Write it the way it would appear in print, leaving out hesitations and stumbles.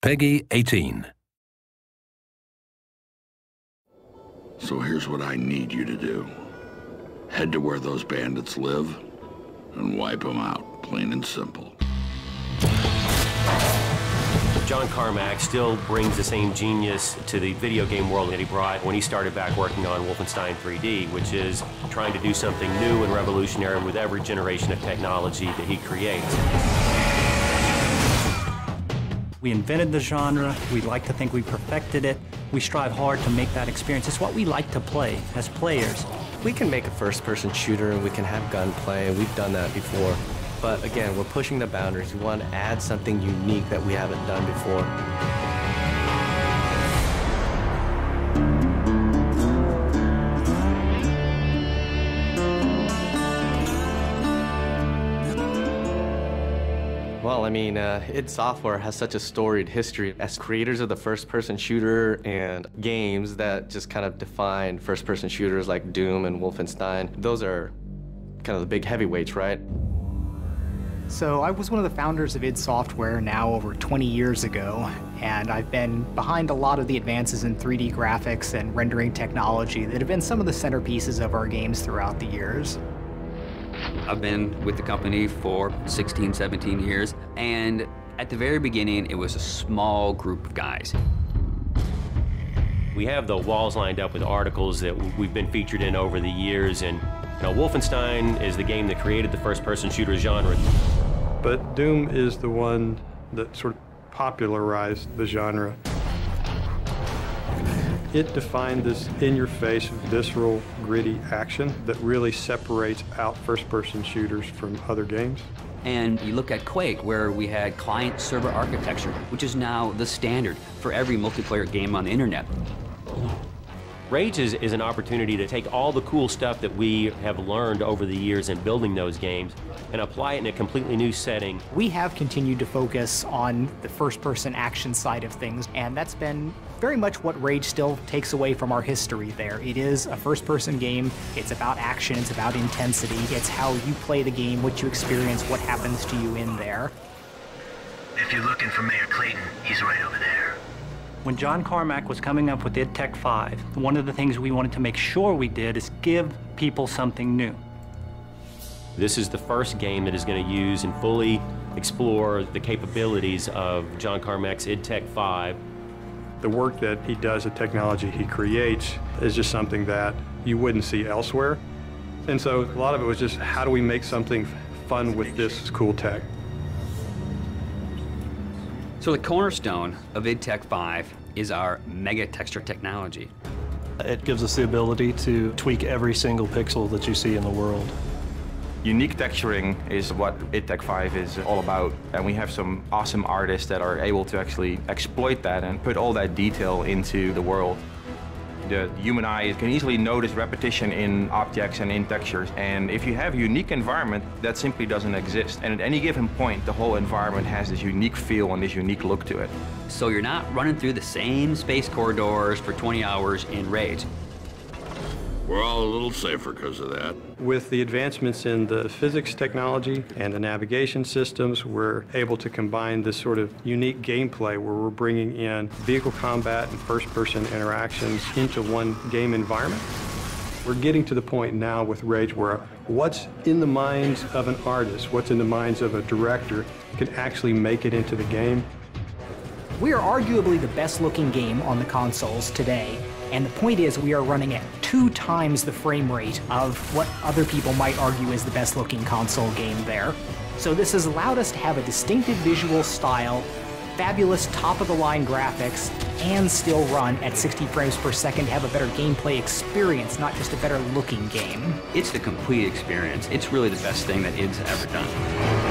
Peggy 18. So here's what I need you to do. Head to where those bandits live and wipe them out, plain and simple. John Carmack still brings the same genius to the video game world that he brought when he started back working on Wolfenstein 3D, which is trying to do something new and revolutionary with every generation of technology that he creates. We invented the genre. We like to think we perfected it. We strive hard to make that experience. It's what we like to play as players. We can make a first-person shooter and we can have gunplay, and we've done that before. But again, we're pushing the boundaries. We want to add something unique that we haven't done before. Well, I mean, id Software has such a storied history as creators of the first-person shooter and games that just kind of define first-person shooters like Doom and Wolfenstein. Those are kind of the big heavyweights, right? So I was one of the founders of id Software now over 20 years ago, and I've been behind a lot of the advances in 3D graphics and rendering technology that have been some of the centerpieces of our games throughout the years. I've been with the company for 16, 17 years, and at the very beginning, it was a small group of guys. We have the walls lined up with articles that we've been featured in over the years, and Wolfenstein is the game that created the first-person shooter genre. But Doom is the one that sort of popularized the genre. It defined this in-your-face, visceral, gritty action that really separates out first-person shooters from other games. And you look at Quake, where we had client-server architecture, which is now the standard for every multiplayer game on the internet. Rage is an opportunity to take all the cool stuff that we have learned over the years in building those games and apply it in a completely new setting. We have continued to focus on the first-person action side of things, and that's been very much what Rage still takes away from our history there. It is a first-person game. It's about action. It's about intensity. It's how you play the game, what you experience, what happens to you in there. If you're looking for Mayor Clayton, he's right over there. When John Carmack was coming up with id Tech 5, one of the things we wanted to make sure we did is give people something new. This is the first game that is going to use and fully explore the capabilities of John Carmack's id Tech 5. The work that he does, the technology he creates, is just something that you wouldn't see elsewhere. And so a lot of it was just, how do we make something fun with this cool tech? So the cornerstone of id Tech 5 is our mega texture technology. It gives us the ability to tweak every single pixel that you see in the world. Unique texturing is what id Tech 5 is all about, and we have some awesome artists that are able to actually exploit that and put all that detail into the world. The human eye can easily notice repetition in objects and in textures, and if you have a unique environment, that simply doesn't exist. And at any given point, the whole environment has this unique feel and this unique look to it. So you're not running through the same space corridors for 20 hours in Rage. We're all a little safer because of that. With the advancements in the physics technology and the navigation systems, we're able to combine this sort of unique gameplay where we're bringing in vehicle combat and first-person interactions into one game environment. We're getting to the point now with Rage where what's in the minds of an artist, what's in the minds of a director, can actually make it into the game. We are arguably the best-looking game on the consoles today. And the point is, we are running at 2 times the frame rate of what other people might argue is the best-looking console game there. So this has allowed us to have a distinctive visual style, fabulous top-of-the-line graphics, and still run at 60 frames per second to have a better gameplay experience, not just a better-looking game. It's the complete experience. It's really the best thing that id's ever done.